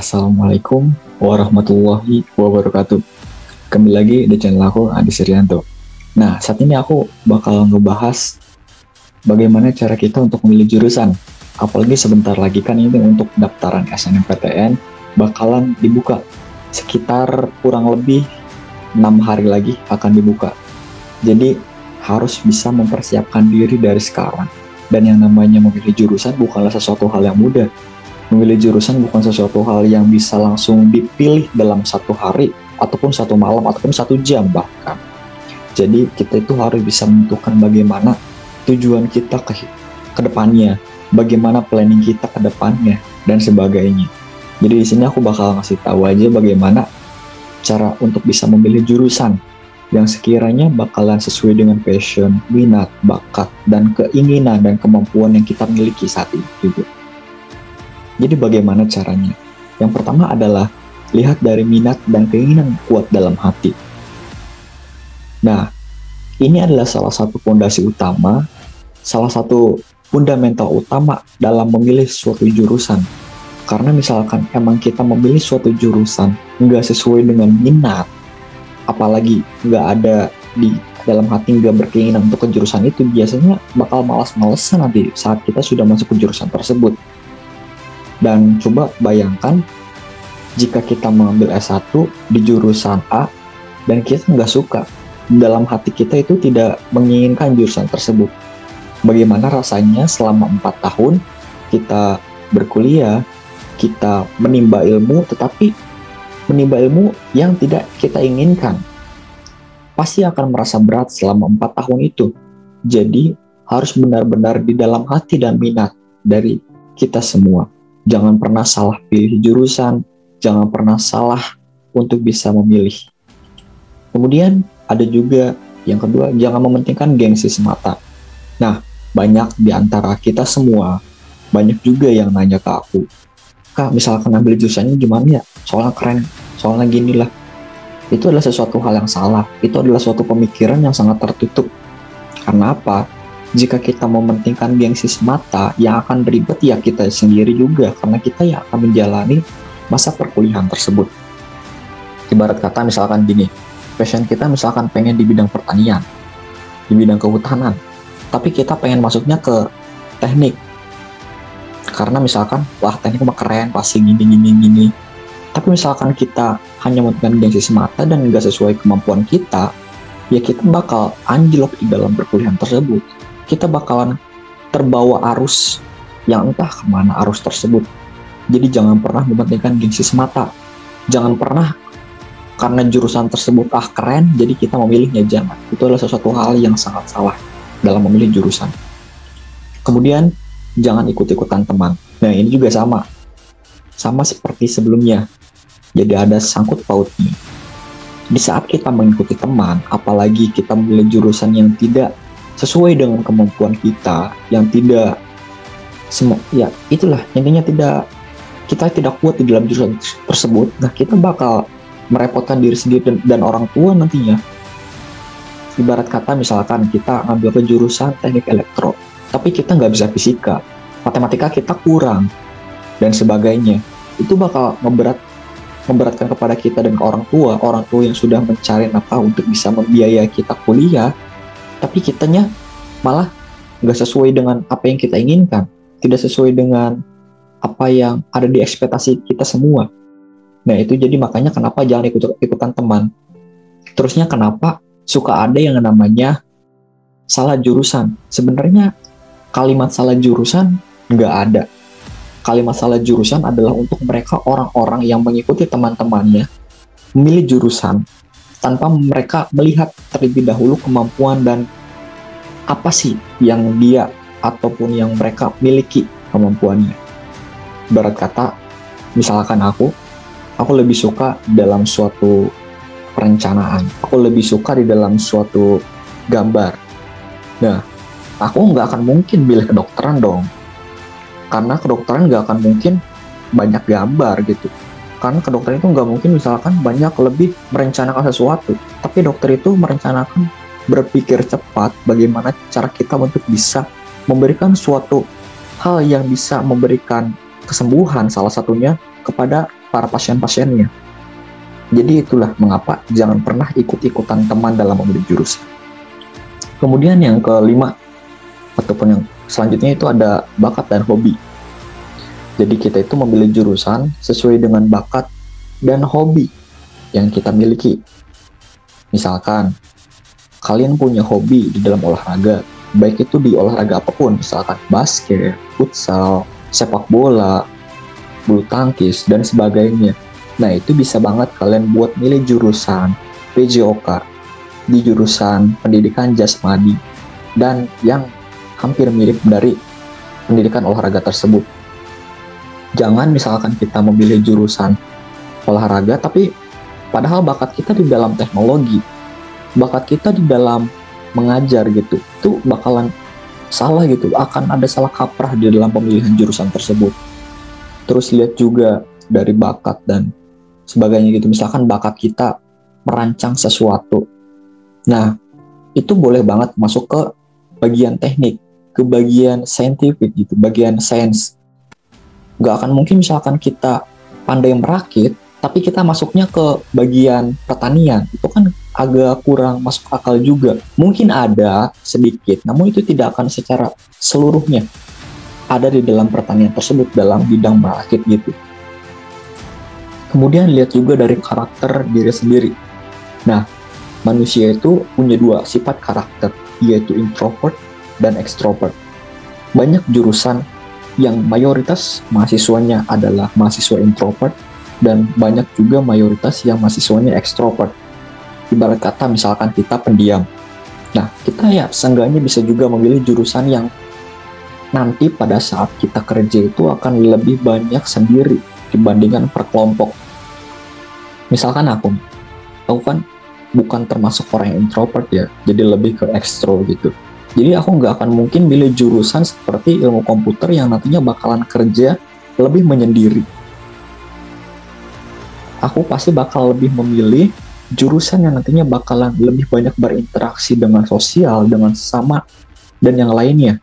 Assalamualaikum warahmatullahi wabarakatuh. Kembali lagi di channel aku, Adi Sirianto. Nah, saat ini aku bakal ngebahas bagaimana cara kita untuk memilih jurusan. Apalagi sebentar lagi kan ini untuk daftaran SNMPTN bakalan dibuka. Sekitar kurang lebih 6 hari lagi akan dibuka. Jadi harus bisa mempersiapkan diri dari sekarang. Dan yang namanya memilih jurusan bukanlah sesuatu hal yang mudah. Memilih jurusan bukan sesuatu hal yang bisa langsung dipilih dalam satu hari, ataupun satu malam, ataupun 1 jam bahkan. Jadi kita itu harus bisa menentukan bagaimana tujuan kita ke depannya, bagaimana planning kita ke depannya, dan sebagainya. Jadi di sini aku bakal ngasih tahu aja bagaimana cara untuk bisa memilih jurusan yang sekiranya bakalan sesuai dengan passion, minat, bakat, dan keinginan dan kemampuan yang kita miliki saat ini juga. Jadi bagaimana caranya? Yang pertama adalah lihat dari minat dan keinginan kuat dalam hati. Nah, ini adalah salah satu fondasi utama, salah satu fundamental utama dalam memilih suatu jurusan. Karena misalkan emang kita memilih suatu jurusan nggak sesuai dengan minat, apalagi nggak ada di dalam hati, nggak berkeinginan untuk ke jurusan itu, biasanya bakal malas-malesan nanti saat kita sudah masuk ke jurusan tersebut. Dan coba bayangkan jika kita mengambil S1 di jurusan A dan kita nggak suka, dalam hati kita itu tidak menginginkan jurusan tersebut. Bagaimana rasanya selama 4 tahun kita berkuliah, kita menimba ilmu, tetapi menimba ilmu yang tidak kita inginkan. Pasti akan merasa berat selama 4 tahun itu. Jadi harus benar-benar di dalam hati dan minat dari kita semua. Jangan pernah salah pilih jurusan, jangan pernah salah untuk bisa memilih. Kemudian ada juga yang kedua, jangan mementingkan gengsi semata. Nah, banyak di antara kita semua, banyak juga yang nanya ke aku, "Kak, misalkan ambil jurusannya gimana ya? Soalnya keren, soalnya gini lah." Itu adalah sesuatu hal yang salah, itu adalah suatu pemikiran yang sangat tertutup. Karena apa? Jika kita mementingkan gengsi semata, yang akan ribet ya kita sendiri juga, karena kita ya akan menjalani masa perkuliahan tersebut. Ibarat kata misalkan gini, passion kita misalkan pengen di bidang pertanian, di bidang kehutanan, tapi kita pengen masuknya ke teknik. Karena misalkan, wah teknik mah keren, pasti gini. Tapi misalkan kita hanya mementingkan gengsi semata dan nggak sesuai kemampuan kita, ya kita bakal anjlok di dalam perkuliahan tersebut. Kita bakalan terbawa arus yang entah kemana arus tersebut. Jadi jangan pernah mementingkan gengsi semata. Jangan pernah karena jurusan tersebut keren, jadi kita memilihnya, jangan. Itu adalah sesuatu hal yang sangat salah dalam memilih jurusan. Kemudian jangan ikut-ikutan teman. Nah ini juga sama seperti sebelumnya. Jadi ada sangkut pautnya. Di saat kita mengikuti teman, apalagi kita memilih jurusan yang tidak sesuai dengan kemampuan kita, yang tidak ya itulah intinya, kita tidak kuat di dalam jurusan tersebut. Nah kita bakal merepotkan diri sendiri dan orang tua nantinya. Ibarat kata misalkan kita ngambil ke jurusan teknik elektro, tapi kita nggak bisa fisika, matematika kita kurang dan sebagainya, itu bakal memberatkan kepada kita dan ke orang tua yang sudah mencari nafkah untuk bisa membiayai kita kuliah. Tapi kitanya malah nggak sesuai dengan apa yang kita inginkan, tidak sesuai dengan apa yang ada di ekspektasi kita semua. Nah itu jadi makanya kenapa jangan ikutan teman. Terusnya kenapa suka ada yang namanya salah jurusan. Sebenarnya kalimat salah jurusan nggak ada. Kalimat salah jurusan adalah untuk mereka orang-orang yang mengikuti teman-temannya memilih jurusan tanpa mereka melihat terlebih dahulu kemampuan dan apa sih yang dia ataupun yang mereka miliki kemampuannya. Ibarat kata, misalkan aku lebih suka dalam suatu perencanaan, aku lebih suka di dalam suatu gambar. Nah, aku nggak akan mungkin pilih kedokteran dong, karena kedokteran nggak akan mungkin banyak gambar gitu. Karena kedokteran itu nggak mungkin misalkan banyak lebih merencanakan sesuatu, tapi dokter itu merencanakan, berpikir cepat bagaimana cara kita untuk bisa memberikan suatu hal yang bisa memberikan kesembuhan salah satunya kepada para pasien-pasiennya. Jadi itulah mengapa jangan pernah ikut-ikutan teman dalam memilih jurusan. Kemudian yang kelima, ataupun yang selanjutnya itu ada bakat dan hobi. Jadi kita itu memilih jurusan sesuai dengan bakat dan hobi yang kita miliki. Misalkan, kalian punya hobi di dalam olahraga, baik itu di olahraga apapun, misalkan basket, futsal, sepak bola, bulu tangkis, dan sebagainya. Nah, itu bisa banget kalian buat milih jurusan PJOK di jurusan pendidikan jasmani dan yang hampir mirip dari pendidikan olahraga tersebut. Jangan misalkan kita memilih jurusan olahraga, tapi padahal bakat kita di dalam teknologi, bakat kita di dalam mengajar gitu, itu bakalan salah gitu, akan ada salah kaprah di dalam pemilihan jurusan tersebut. Terus lihat juga dari bakat dan sebagainya gitu, misalkan bakat kita merancang sesuatu, nah itu boleh banget masuk ke bagian teknik, ke bagian saintifik gitu, bagian sains. Gak akan mungkin misalkan kita pandai merakit, tapi kita masuknya ke bagian pertanian, itu kan agak kurang masuk akal juga. Mungkin ada sedikit, namun itu tidak akan secara seluruhnya ada di dalam pertanian tersebut, dalam bidang merakit gitu. Kemudian lihat juga dari karakter diri sendiri. Nah, manusia itu punya dua sifat karakter, yaitu introvert dan extrovert. Banyak jurusan yang mayoritas mahasiswanya adalah mahasiswa introvert, dan banyak juga mayoritas yang mahasiswanya extrovert. Ibarat kata misalkan kita pendiam. Nah, kita ya seenggaknya bisa juga memilih jurusan yang nanti pada saat kita kerja itu akan lebih banyak sendiri dibandingkan perkelompok. Misalkan aku kan bukan termasuk orang yang introvert ya, jadi lebih ke ekstro gitu. Jadi aku nggak akan mungkin milih jurusan seperti ilmu komputer yang nantinya bakalan kerja lebih menyendiri. Aku pasti bakal lebih memilih jurusan yang nantinya bakalan lebih banyak berinteraksi dengan sosial, dengan sesama, dan yang lainnya.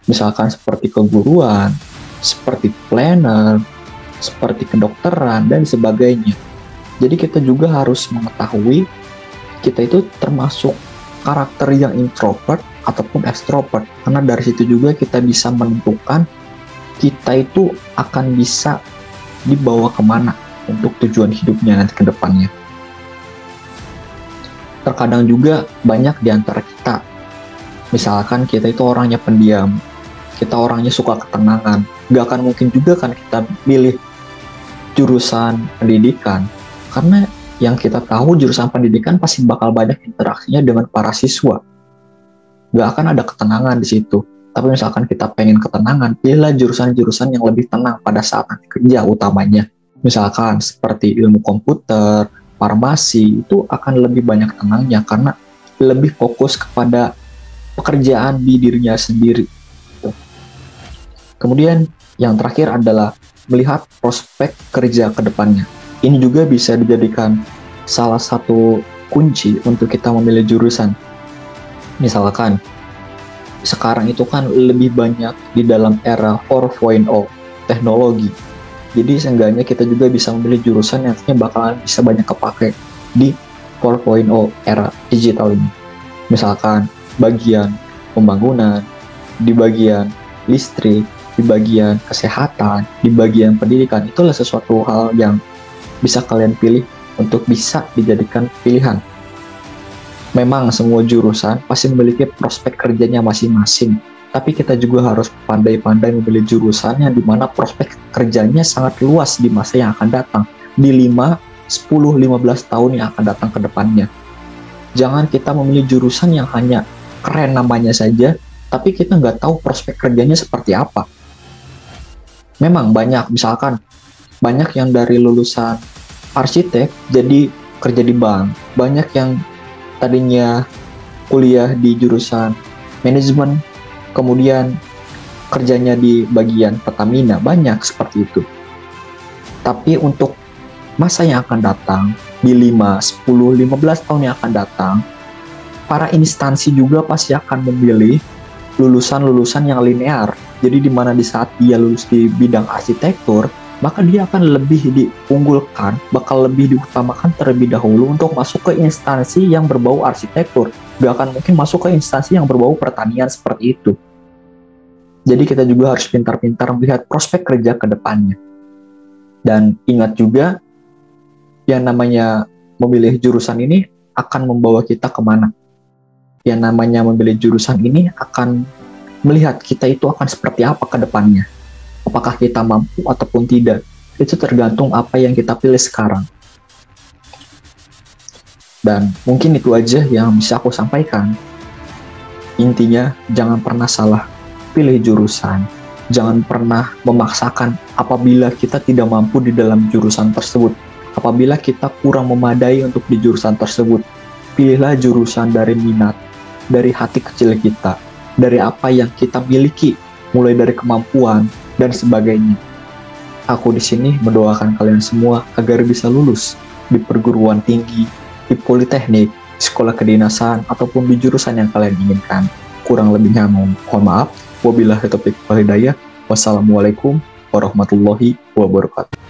Misalkan seperti keguruan, seperti planner, seperti kedokteran, dan sebagainya. Jadi kita juga harus mengetahui kita itu termasuk karakter yang introvert ataupun extrovert, karena dari situ juga kita bisa menentukan kita itu akan bisa dibawa kemana untuk tujuan hidupnya nanti ke depannya. Terkadang juga banyak di antara kita, misalkan kita itu orangnya pendiam, kita orangnya suka ketenangan, gak akan mungkin juga kan kita pilih jurusan pendidikan, karena yang kita tahu jurusan pendidikan pasti bakal banyak interaksinya dengan para siswa. Gak akan ada ketenangan di situ. Tapi misalkan kita pengen ketenangan, pilihlah jurusan-jurusan yang lebih tenang pada saat nanti kerja utamanya. Misalkan seperti ilmu komputer, farmasi, itu akan lebih banyak tenangnya karena lebih fokus kepada pekerjaan di dirinya sendiri. Kemudian yang terakhir adalah melihat prospek kerja ke depannya. Ini juga bisa dijadikan salah satu kunci untuk kita memilih jurusan. Misalkan, sekarang itu kan lebih banyak di dalam era 4.0 teknologi. Jadi seenggaknya kita juga bisa memilih jurusan yang nantinya bakalan bisa banyak kepake di 4.0 era digital ini. Misalkan bagian pembangunan, di bagian listrik, di bagian kesehatan, di bagian pendidikan, itulah sesuatu hal yang bisa kalian pilih untuk bisa dijadikan pilihan. Memang semua jurusan pasti memiliki prospek kerjanya masing-masing, tapi kita juga harus pandai-pandai memilih jurusan yang dimana prospek kerjanya sangat luas di masa yang akan datang, di 5, 10, 15 tahun yang akan datang ke depannya. Jangan kita memilih jurusan yang hanya keren namanya saja, tapi kita nggak tahu prospek kerjanya seperti apa. Memang banyak, misalkan banyak yang dari lulusan arsitek jadi kerja di bank, banyak yang tadinya kuliah di jurusan manajemen, kemudian kerjanya di bagian Pertamina, banyak seperti itu. Tapi untuk masa yang akan datang, di 5, 10, 15 tahun yang akan datang, para instansi juga pasti akan memilih lulusan-lulusan yang linear. Jadi di mana di saat dia lulus di bidang arsitektur, maka dia akan lebih diunggulkan, bakal lebih diutamakan terlebih dahulu untuk masuk ke instansi yang berbau arsitektur. Gak akan mungkin masuk ke instansi yang berbau pertanian seperti itu. Jadi kita juga harus pintar-pintar melihat prospek kerja ke depannya. Dan ingat juga, yang namanya memilih jurusan ini akan membawa kita kemana. Yang namanya memilih jurusan ini akan melihat kita itu akan seperti apa ke depannya. Apakah kita mampu ataupun tidak, itu tergantung apa yang kita pilih sekarang. Dan mungkin itu aja yang bisa aku sampaikan. Intinya, jangan pernah salah pilih jurusan. Jangan pernah memaksakan apabila kita tidak mampu di dalam jurusan tersebut. Apabila kita kurang memadai untuk di jurusan tersebut, pilihlah jurusan dari minat, dari hati kecil kita, dari apa yang kita miliki, mulai dari kemampuan, dan sebagainya. Aku di sini mendoakan kalian semua agar bisa lulus di perguruan tinggi, di politeknik, di sekolah kedinasan, ataupun di jurusan yang kalian inginkan. Kurang lebihnya mohon maaf. Wabillahi taufiq wal hidayah. Wassalamualaikum warahmatullahi wabarakatuh.